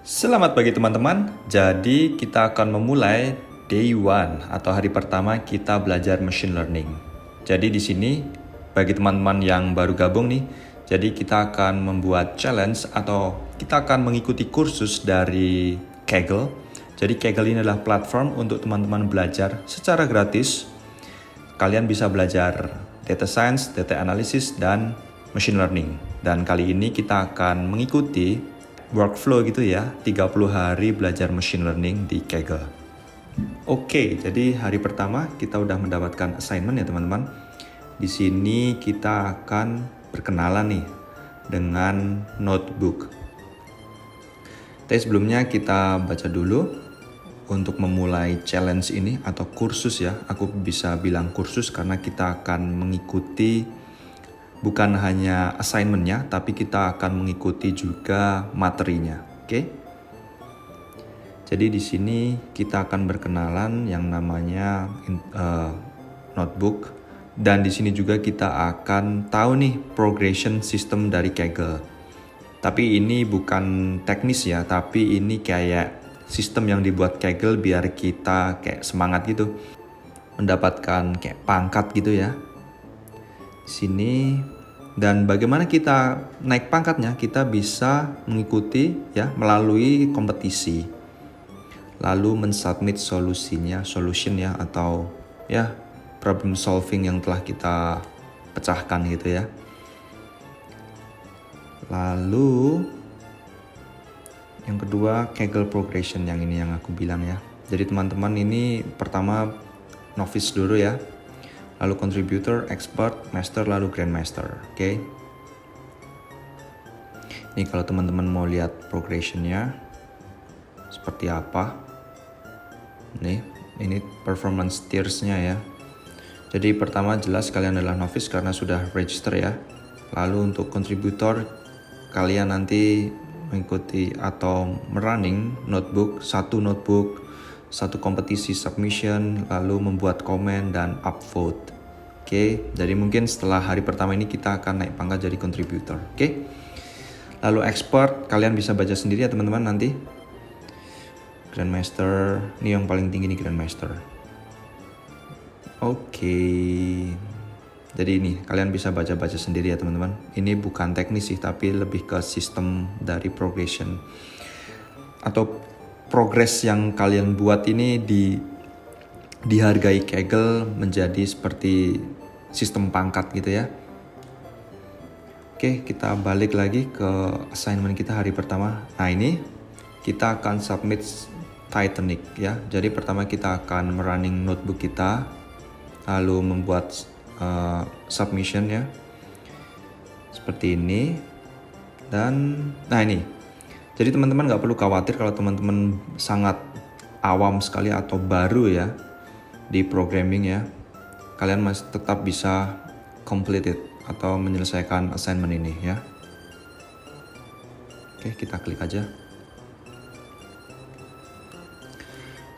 Selamat pagi teman-teman. Jadi kita akan memulai day one atau hari pertama kita belajar machine learning. Jadi di sini bagi teman-teman yang baru gabung nih, jadi kita akan membuat challenge atau kita akan mengikuti kursus dari Kaggle. Jadi Kaggle ini adalah platform untuk teman-teman belajar secara gratis. Kalian bisa belajar data science, data analysis, dan machine learning. Dan kali ini kita akan mengikuti workflow gitu ya, 30 hari belajar machine learning di Kaggle. Oke, jadi hari pertama kita udah mendapatkan assignment ya teman-teman. Di sini kita akan berkenalan nih dengan notebook. Tapi sebelumnya kita baca dulu untuk memulai challenge ini atau kursus ya. Aku bisa bilang kursus karena kita akan mengikuti bukan hanya assignment-nya, tapi kita akan mengikuti juga materinya. Oke? Jadi di sini kita akan berkenalan yang namanya notebook, dan di sini juga kita akan tahu nih progression system dari Kaggle. Tapi ini bukan teknis ya, tapi ini kayak sistem yang dibuat Kaggle biar kita kayak semangat gitu, mendapatkan kayak pangkat gitu ya. Sini, dan bagaimana kita naik pangkatnya, kita bisa mengikuti ya melalui kompetisi, lalu mensubmit solution ya, atau ya problem solving yang telah kita pecahkan gitu ya. Lalu yang kedua Kaggle progression, yang ini yang aku bilang ya. Jadi teman-teman ini pertama novice dulu ya, lalu contributor, expert, master, lalu grandmaster. Oke. Ini kalau teman-teman mau lihat progressionnya seperti apa. Nih, ini performance tiers-nya ya. Jadi pertama jelas kalian adalah novice karena sudah register ya. Lalu untuk contributor, kalian nanti mengikuti atau merunning notebook, satu kompetisi submission, lalu membuat komen dan upvote. Oke, jadi mungkin setelah hari pertama ini kita akan naik pangkat jadi contributor. Oke. Lalu expert, kalian bisa baca sendiri ya teman-teman nanti. Grandmaster, ini yang paling tinggi nih grandmaster. Oke. Jadi ini kalian bisa baca-baca sendiri ya teman-teman. Ini bukan teknis sih, tapi lebih ke sistem dari progression atau progres yang kalian buat ini dihargai Kaggle menjadi seperti sistem pangkat gitu ya. Oke, kita balik lagi ke assignment kita hari pertama. Nah ini kita akan submit Titanic ya. Jadi pertama kita akan merunning notebook kita, lalu membuat submission ya, seperti ini. Dan nah ini, jadi teman-teman nggak perlu khawatir kalau teman-teman sangat awam sekali atau baru ya di programming ya. Kalian masih tetap bisa complete it atau menyelesaikan assignment ini ya. Oke, kita klik aja.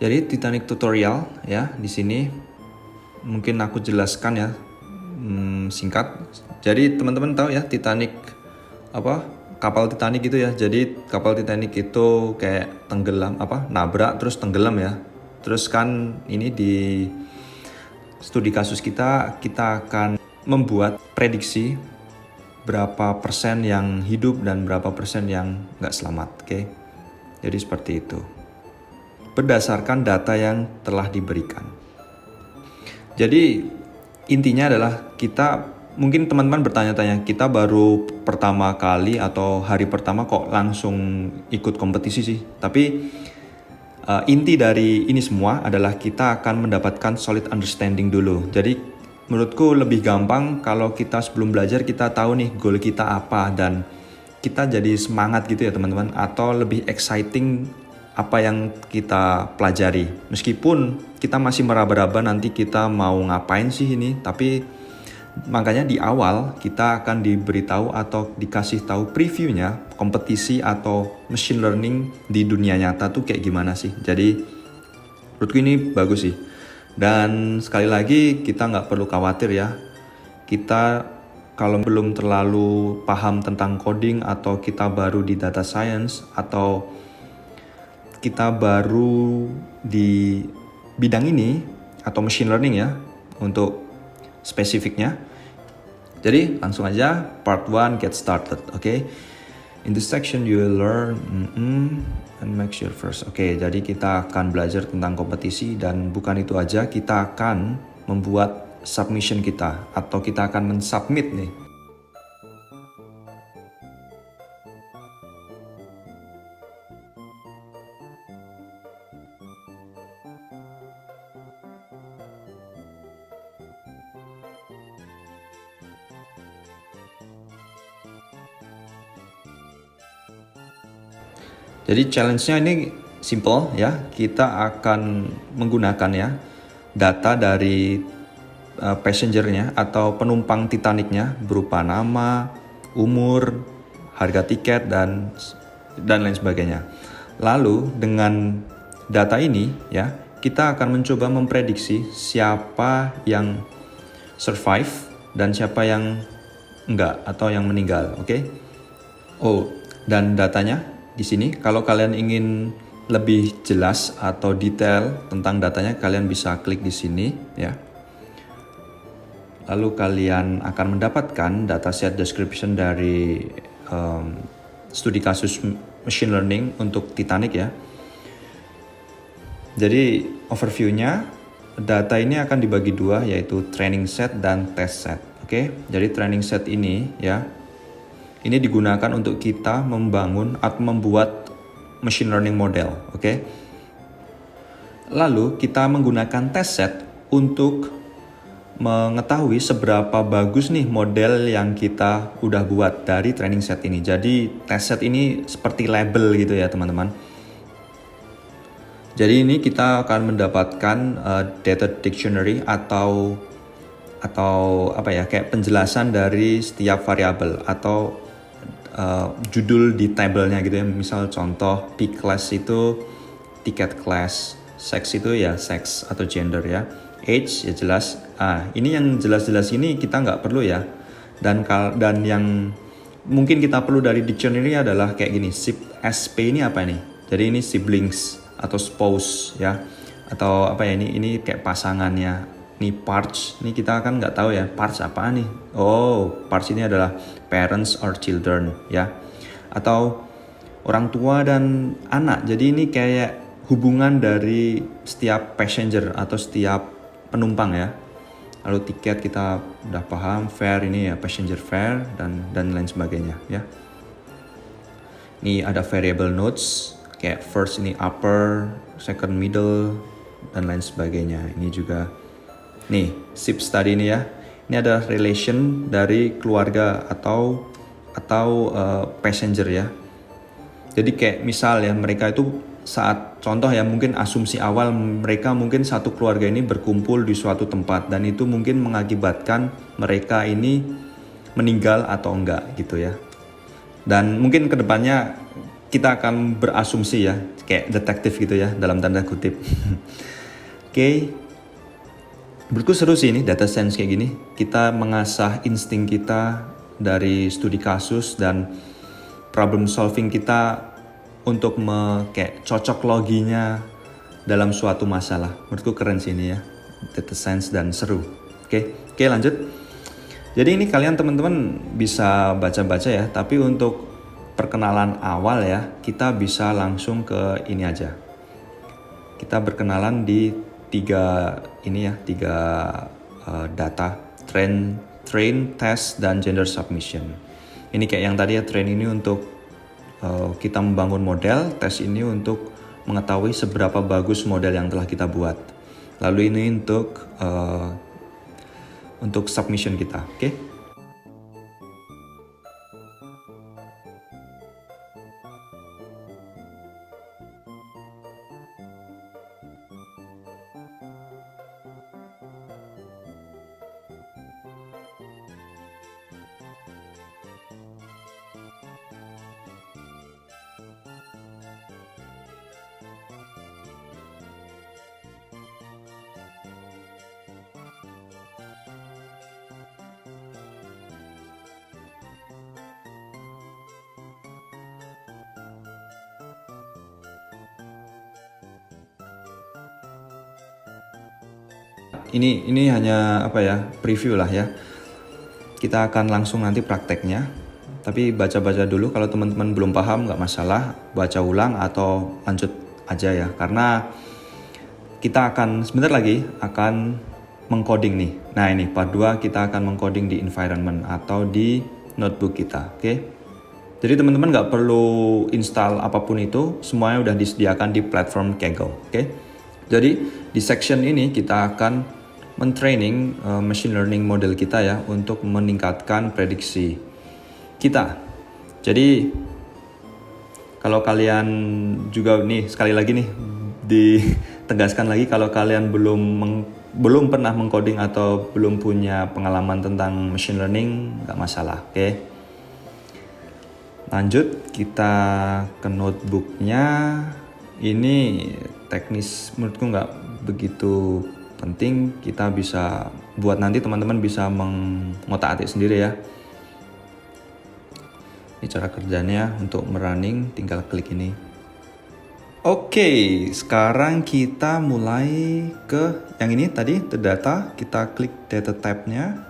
Jadi Titanic tutorial ya, di sini mungkin aku jelaskan ya singkat. Jadi teman-teman tahu ya Titanic apa? Kapal Titanic gitu ya. Jadi kapal Titanic itu kayak tenggelam nabrak terus tenggelam ya. Terus kan ini di studi kasus kita akan membuat prediksi berapa persen yang hidup dan berapa persen yang nggak selamat. Oke. Jadi seperti itu. Berdasarkan data yang telah diberikan. Jadi intinya adalah kita, mungkin teman-teman bertanya-tanya, kita baru pertama kali atau hari pertama kok langsung ikut kompetisi sih. Tapi inti dari ini semua adalah kita akan mendapatkan solid understanding dulu. Jadi menurutku lebih gampang kalau kita sebelum belajar kita tahu nih goal kita apa, dan kita jadi semangat gitu ya teman-teman, atau lebih exciting apa yang kita pelajari. Meskipun kita masih meraba-raba nanti kita mau ngapain sih ini, tapi makanya di awal kita akan diberitahu atau dikasih tahu previewnya kompetisi atau machine learning di dunia nyata tuh kayak gimana sih. Jadi menurutku ini bagus sih. Dan sekali lagi kita nggak perlu khawatir ya. Kita kalau belum terlalu paham tentang coding atau kita baru di data science atau kita baru di bidang ini atau machine learning ya untuk spesifiknya. Jadi langsung aja part 1 get started, oke? In this section you will learn and make sure first. Oke, jadi kita akan belajar tentang kompetisi dan bukan itu aja, kita akan membuat submission kita atau kita akan mensubmit nih. Jadi challenge-nya ini simple ya, kita akan menggunakan ya data dari passengernya atau penumpang Titanicnya berupa nama, umur, harga tiket dan lain sebagainya. Lalu dengan data ini ya, kita akan mencoba memprediksi siapa yang survive dan siapa yang enggak atau yang meninggal, oke? Oh, dan datanya di sini kalau kalian ingin lebih jelas atau detail tentang datanya, kalian bisa klik di sini ya. Lalu kalian akan mendapatkan dataset description dari studi kasus machine learning untuk Titanic ya. Jadi overview-nya, data ini akan dibagi dua, yaitu training set dan test set. Oke, jadi training set ini ya, ini digunakan untuk kita membangun atau membuat machine learning model, oke? Lalu kita menggunakan test set untuk mengetahui seberapa bagus nih model yang kita udah buat dari training set ini. Jadi test set ini seperti label gitu ya teman-teman. Jadi ini kita akan mendapatkan data dictionary atau apa ya, kayak penjelasan dari setiap variabel atau judul di tabelnya gitu ya. Misal contoh P class itu tiket class, sex itu ya sex atau gender ya, age ya jelas. Ini yang jelas-jelas ini kita nggak perlu ya. Dan yang mungkin kita perlu dari dictionary adalah kayak gini, SP ini apa nih? Jadi ini siblings atau spouse ya, atau apa ya, ini kayak pasangannya. Ini parts, ini kita kan nggak tahu ya parts apa nih. Oh, parts ini adalah parents or children ya, atau orang tua dan anak. Jadi ini kayak hubungan dari setiap passenger atau setiap penumpang ya. Lalu tiket kita udah paham, fare ini ya passenger fare dan lain sebagainya ya. Ini ada variable notes kayak first ini upper, second middle dan lain sebagainya. Ini juga nih, SIP study ini ya. Ini ada relation dari keluarga atau passenger ya. Jadi kayak misal ya, mereka itu saat contoh ya, mungkin asumsi awal mereka mungkin satu keluarga ini berkumpul di suatu tempat dan itu mungkin mengakibatkan mereka ini meninggal atau enggak gitu ya. Dan mungkin kedepannya kita akan berasumsi ya, kayak detektif gitu ya dalam tanda kutip. Oke. Menurutku seru sih ini data science kayak gini. Kita mengasah insting kita dari studi kasus dan problem solving kita untuk kayak cocok loginya dalam suatu masalah. Menurutku keren sih ini ya, data science dan seru. Oke, lanjut. Jadi ini kalian teman-teman bisa baca-baca ya, tapi untuk perkenalan awal ya, kita bisa langsung ke ini aja. Kita berkenalan di tiga data, train, test, dan gender submission. Ini kayak yang tadi ya, train ini untuk kita membangun model, test ini untuk mengetahui seberapa bagus model yang telah kita buat. Lalu ini untuk submission kita, oke? ini hanya apa ya, preview lah ya. Kita akan langsung nanti prakteknya. Tapi baca-baca dulu, kalau teman-teman belum paham nggak masalah, baca ulang atau lanjut aja ya. Karena kita akan sebentar lagi akan mengcoding nih. Nah ini part 2 kita akan mengcoding di environment atau di notebook kita, oke? Jadi teman-teman nggak perlu install apapun itu, semuanya udah disediakan di platform Kaggle, oke? Jadi di section ini kita akan mentraining machine learning model kita ya untuk meningkatkan prediksi kita. Jadi kalau kalian juga nih, sekali lagi nih ditegaskan lagi, kalau kalian belum pernah mengcoding atau belum punya pengalaman tentang machine learning, nggak masalah, oke? Lanjut kita ke notebooknya. Ini teknis menurutku nggak begitu penting, kita bisa buat nanti teman-teman bisa mengotak-atik sendiri ya. Ini cara kerjanya untuk merunning, tinggal klik ini. Oke, sekarang kita mulai ke yang ini tadi, the data. Kita klik data tab-nya.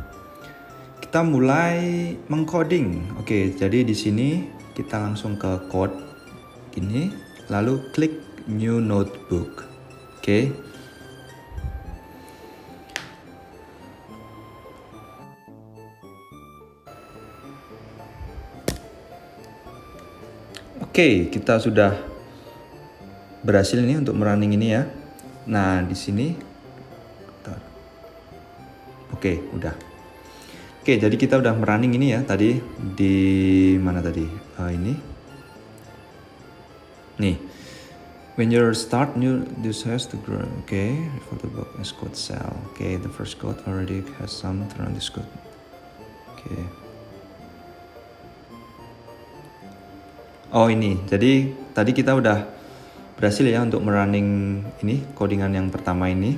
Kita mulai mengcoding. Oke, jadi di sini kita langsung ke code gini, lalu klik new notebook. Oke. Oke, kita sudah berhasil nih untuk merunning ini ya. Nah, di sini oke, udah. Oke, jadi kita udah merunning ini ya tadi di mana tadi? Ini. Nih. When you start new, this has to grow. Okay, for the book as code cell. Okay, the first code already has some turn this code. Okay. Oh ini, jadi tadi kita udah berhasil ya untuk merunning ini codingan yang pertama ini,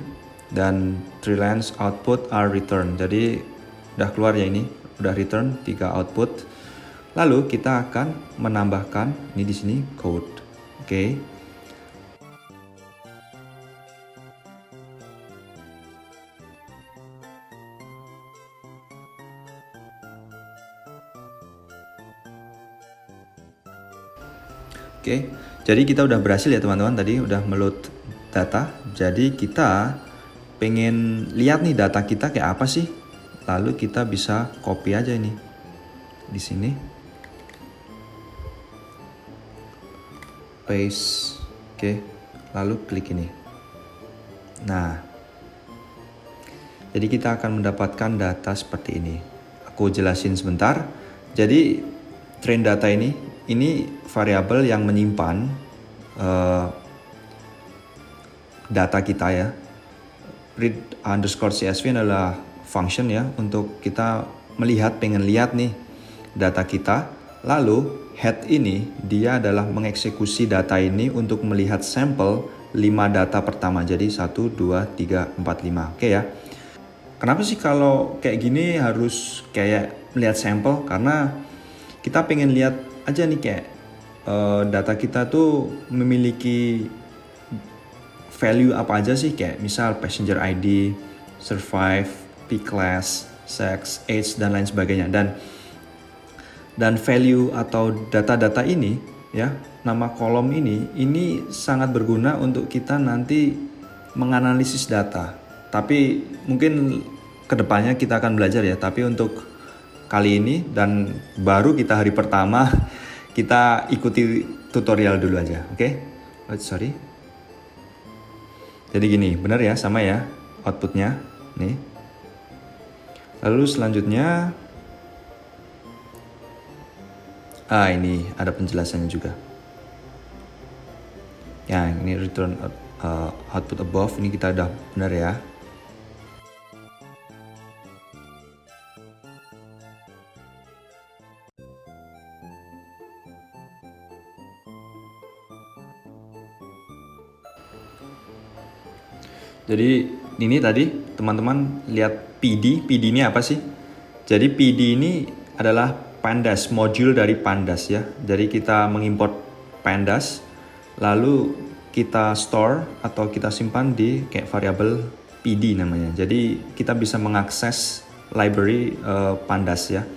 dan 3 lines output are return. Jadi udah keluar ya, ini udah return 3 output. Lalu kita akan menambahkan ini di sini code. Oke. Oke, jadi kita udah berhasil ya teman-teman, tadi udah meload data. Jadi kita pengen lihat nih data kita kayak apa sih. Lalu kita bisa copy aja ini di sini, paste, oke, lalu klik ini. Nah, jadi kita akan mendapatkan data seperti ini. Aku jelasin sebentar. Jadi train data ini variabel yang menyimpan data kita ya. Read underscore CSV adalah function ya untuk kita pengen lihat nih data kita. Lalu head ini dia adalah mengeksekusi data ini untuk melihat sampel 5 data pertama. Jadi 1, 2, 3, 4, 5. Oke ya. Kenapa sih kalau kayak gini harus kayak melihat sampel? Karena kita pengen lihat aja nih kayak data kita tuh memiliki value apa aja sih, kayak misal passenger ID, survive, P-class, sex, age, dan lain sebagainya. Dan value atau data-data ini ya, nama kolom ini sangat berguna untuk kita nanti menganalisis data. Tapi mungkin kedepannya kita akan belajar ya, tapi untuk kali ini dan baru kita hari pertama, kita ikuti tutorial dulu aja, oke? Sorry. Jadi gini, benar ya, sama ya outputnya nih. Lalu selanjutnya, ini ada penjelasannya juga. Ya, ini return output above, ini kita udah benar ya. Jadi ini tadi teman-teman lihat PD ini apa sih? Jadi PD ini adalah pandas, modul dari pandas ya. Jadi kita mengimport pandas, lalu kita store atau kita simpan di kayak variabel PD namanya. Jadi kita bisa mengakses library Pandas ya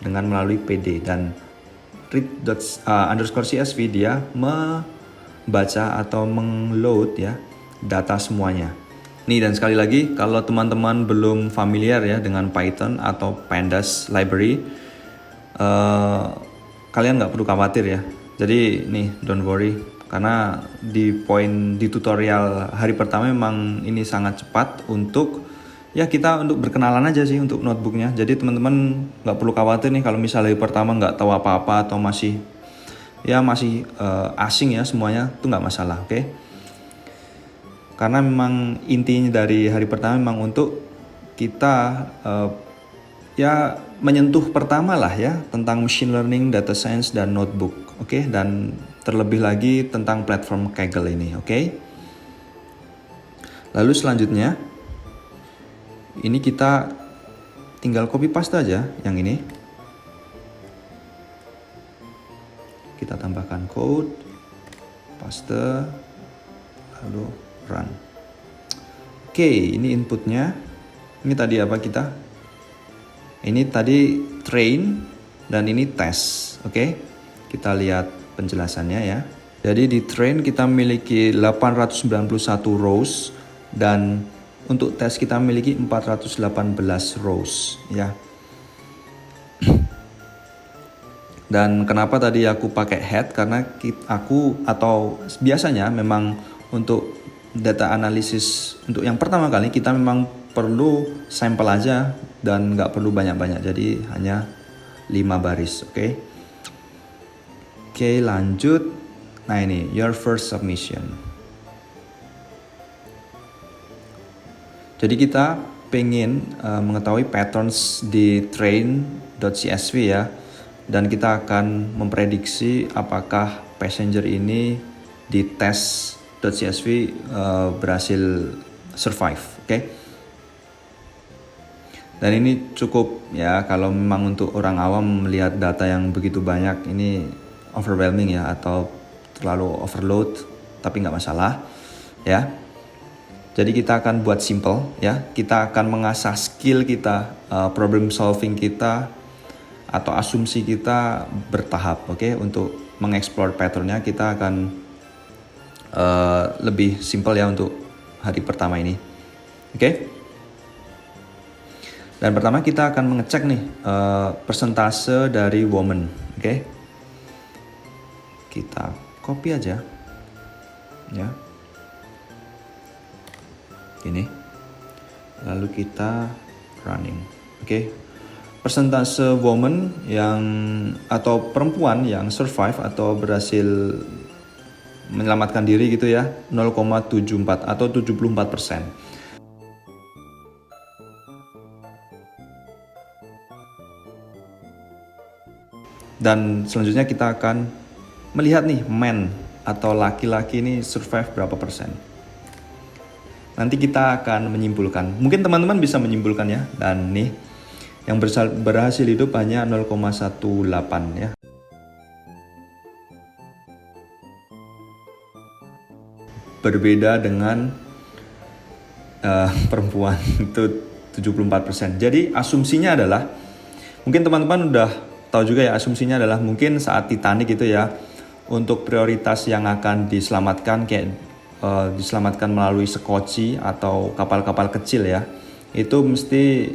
dengan melalui PD, dan read_csv dia membaca atau mengload ya data semuanya. Nih, dan sekali lagi kalau teman-teman belum familiar ya dengan Python atau Pandas library, kalian nggak perlu khawatir ya. Jadi nih, don't worry, karena di tutorial hari pertama memang ini sangat cepat untuk ya kita untuk berkenalan aja sih untuk notebooknya. Jadi teman-teman nggak perlu khawatir nih kalau misalnya hari pertama nggak tahu apa-apa atau masih asing ya semuanya, itu nggak masalah, oke? Karena memang intinya dari hari pertama memang untuk kita ya menyentuh pertama lah ya tentang machine learning, data science, dan notebook, oke? Dan terlebih lagi tentang platform Kaggle ini, oke? Lalu selanjutnya ini kita tinggal copy paste aja yang ini. Kita tambahkan code, paste, lalu run. Oke, ini inputnya. Ini tadi apa kita? Ini tadi train dan ini test. Oke, kita lihat penjelasannya ya. Jadi di train kita memiliki 891 rows dan untuk tes kita memiliki 418 rows ya. Dan kenapa tadi aku pakai head? Karena biasanya memang untuk data analisis untuk yang pertama kali kita memang perlu sampel aja dan nggak perlu banyak-banyak, jadi hanya 5 baris, oke? Oke, lanjut. Nah, ini your first submission. Jadi kita pengen mengetahui patterns di train.csv ya, dan kita akan memprediksi apakah passenger ini di tes.csv berhasil survive, oke? Dan ini cukup ya, kalau memang untuk orang awam melihat data yang begitu banyak ini overwhelming ya, atau terlalu overload, tapi nggak masalah ya. Jadi kita akan buat simple ya, kita akan mengasah skill kita, problem solving kita atau asumsi kita bertahap, oke? Untuk mengeksplor patternnya kita akan lebih simple ya untuk hari pertama ini, oke? Dan pertama kita akan mengecek nih persentase dari woman, oke? Kita copy aja ya, ini, lalu kita running, oke? Persentase woman yang atau perempuan yang survive atau berhasil menyelamatkan diri gitu ya, 0,74 atau 74%. Dan selanjutnya kita akan melihat nih men atau laki-laki ini survive berapa persen. Nanti kita akan menyimpulkan. Mungkin teman-teman bisa menyimpulkan ya. Dan nih yang berhasil hidup hanya 0,18 ya. Berbeda dengan perempuan itu 74%. Jadi asumsinya adalah, mungkin teman-teman udah tahu juga ya, asumsinya adalah mungkin saat Titanic gitu ya, untuk prioritas yang akan diselamatkan kayak diselamatkan melalui sekoci atau kapal-kapal kecil ya, itu mesti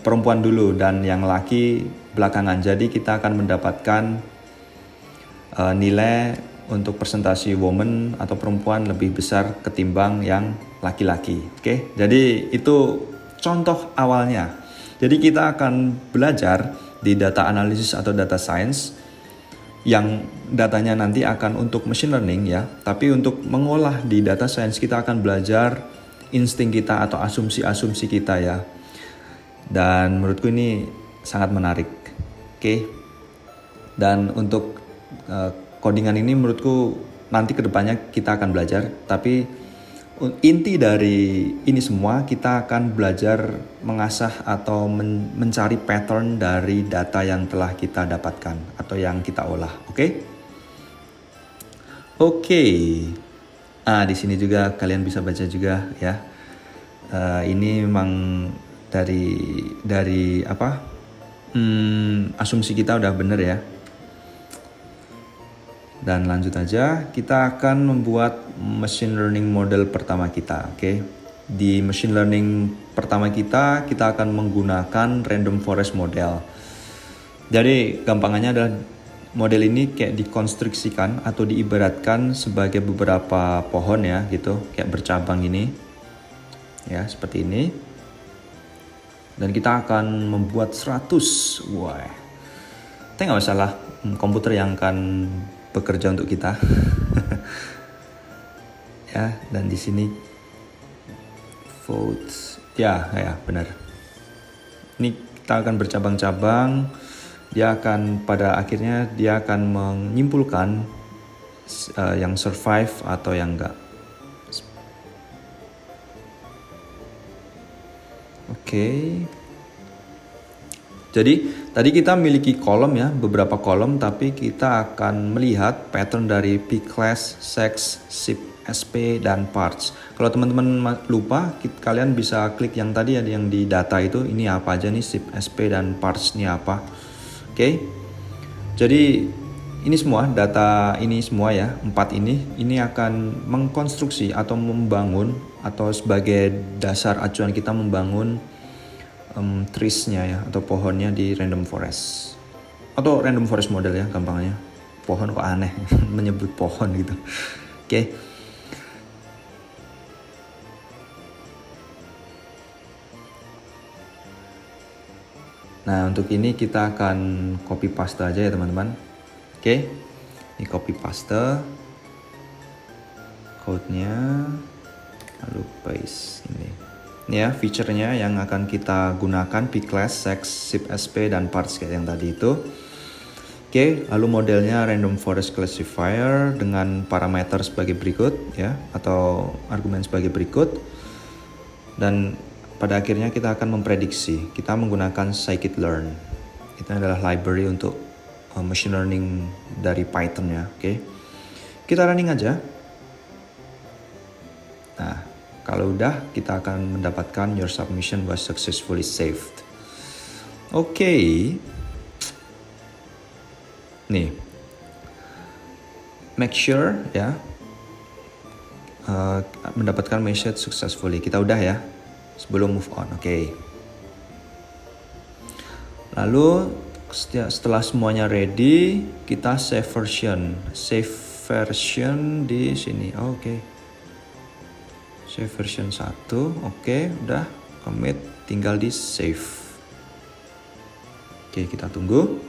perempuan dulu dan yang laki belakangan. Jadi kita akan mendapatkan nilai untuk presentasi woman atau perempuan lebih besar ketimbang yang laki-laki. Oke, jadi itu contoh awalnya. Jadi kita akan belajar di data analisis atau data science yang datanya nanti akan untuk machine learning ya. Tapi untuk mengolah di data science kita akan belajar insting kita atau asumsi-asumsi kita ya. Dan menurutku ini sangat menarik. Oke. Dan untuk codingan ini menurutku nanti kedepannya kita akan belajar, tapi inti dari ini semua kita akan belajar mengasah atau mencari pattern dari data yang telah kita dapatkan atau yang kita olah, oke? Oke. Di sini juga kalian bisa baca juga ya. Ini memang dari apa? Asumsi kita udah bener ya. Dan lanjut aja, kita akan membuat machine learning model pertama kita, oke? Di machine learning pertama kita akan menggunakan random forest model. Jadi gampangannya adalah model ini kayak dikonstruksikan atau diibaratkan sebagai beberapa pohon ya gitu, kayak bercabang ini. Ya, seperti ini. Dan kita akan membuat 100. Wah. Tapi nggak masalah, komputer yang akan bekerja untuk kita. Ya, dan di sini votes. Ya, benar. Ini kita akan bercabang-cabang. Pada akhirnya dia akan menyimpulkan yang survive atau yang enggak. Oke. Jadi tadi kita memiliki kolom ya, beberapa kolom, tapi kita akan melihat pattern dari P-class, sex, SIP, SP, dan parts. Kalau teman-teman lupa, kalian bisa klik yang tadi yang di data itu, ini apa aja nih SIP, SP, dan parts ini apa. Oke. Jadi ini semua data ini semua ya, 4 ini akan mengkonstruksi atau membangun atau sebagai dasar acuan kita membangun trees-nya ya atau pohonnya di random forest atau random forest model ya gampangnya. Pohon kok aneh menyebut pohon gitu. Oke. Nah, untuk ini kita akan copy paste aja ya teman-teman. Oke. Ini copy paste code-nya, lalu paste ini. Ini ya feature-nya yang akan kita gunakan, P-class, sex, SIP, SP, dan parts kayak yang tadi itu. Oke, lalu modelnya random forest classifier dengan parameter sebagai berikut ya, atau argumen sebagai berikut. Dan pada akhirnya kita akan memprediksi. Kita menggunakan scikit-learn. Itu adalah library untuk machine learning dari Python ya. Oke. Kita running aja. Nah, kalau udah kita akan mendapatkan your submission was successfully saved. Oke. Nih. Make sure ya. Mendapatkan message successfully. Kita udah ya. Sebelum move on. Oke. Lalu setelah semuanya ready, kita save version. Save version di sini. Oke. Save version 1, oke, udah commit, tinggal di save. Oke, kita tunggu.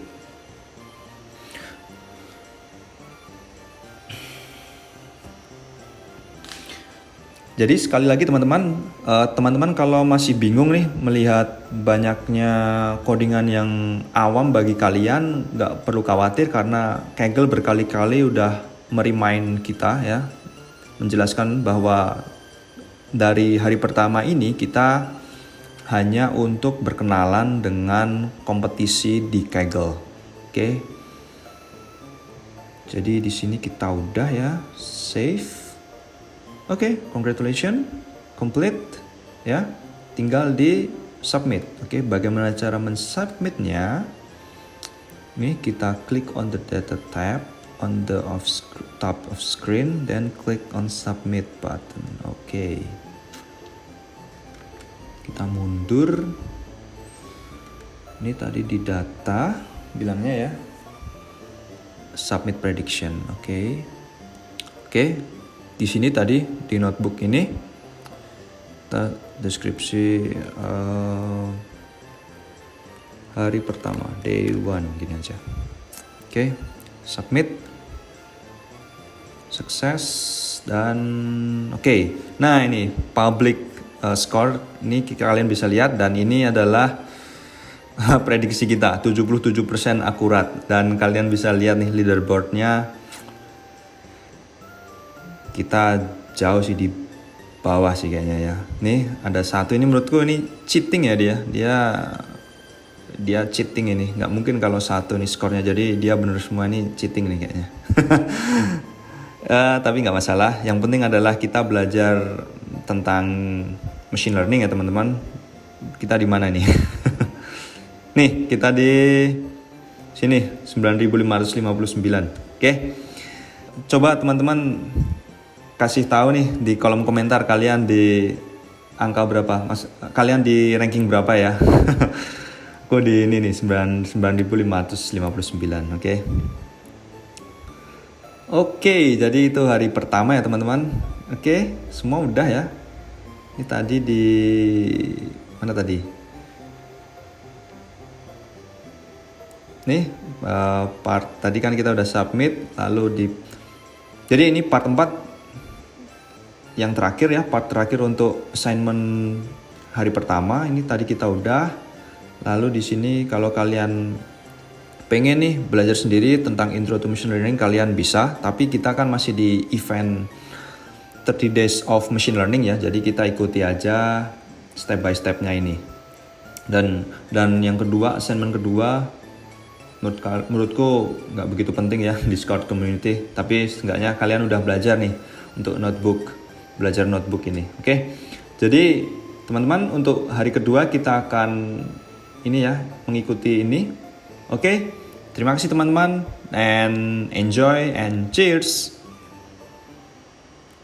Jadi sekali lagi teman-teman, kalau masih bingung nih melihat banyaknya codingan yang awam bagi kalian, nggak perlu khawatir karena Kaggle berkali-kali udah meremind kita ya, menjelaskan bahwa dari hari pertama ini kita hanya untuk berkenalan dengan kompetisi di Kaggle. Oke. Jadi di sini kita udah ya, save. Oke, congratulations, complete ya. Tinggal di submit. Oke, bagaimana cara mensubmitnya? Nih kita klik on the data tab on the top of screen, then click on submit button. Oke. Kita mundur. Ini tadi di data bilangnya ya submit prediction. Oke. Di sini tadi di notebook ini kita deskripsi hari pertama, day 1 gini aja. Oke, submit, sukses, dan oke. Nah ini public score, ini kalian bisa lihat, dan ini adalah prediksi kita 77% akurat, dan kalian bisa lihat nih leaderboardnya kita jauh sih di bawah sih kayaknya ya. Nih ada satu, ini menurutku ini cheating ya, dia cheating ini, nggak mungkin kalau satu nih skornya, jadi dia bener semua ini cheating nih kayaknya. Tapi nggak masalah, yang penting adalah kita belajar tentang machine learning ya teman-teman. Kita di mana nih? Nih, kita di sini 9559. Oke. Coba teman-teman kasih tahu nih di kolom komentar kalian di angka berapa? Kalian di ranking berapa ya? Aku di ini nih 9559. Oke. Oke, jadi itu hari pertama ya teman-teman. Oke, semua udah ya. Ini tadi di mana tadi? Nih, part tadi kan kita udah submit, lalu jadi ini part 4 yang terakhir ya, part terakhir untuk assignment hari pertama. Ini tadi kita udah. Lalu di sini kalau kalian pengen nih belajar sendiri tentang Intro to Machine Learning, kalian bisa, tapi kita kan masih di event 30 Days of Machine Learning ya, jadi kita ikuti aja step by stepnya ini. Dan yang kedua, assignment kedua, menurutku nggak begitu penting ya, Discord community, tapi seenggaknya kalian udah belajar nih untuk belajar notebook ini. Oke, jadi teman-teman untuk hari kedua kita akan ini ya, mengikuti ini. Oke, terima kasih teman-teman, and enjoy and cheers.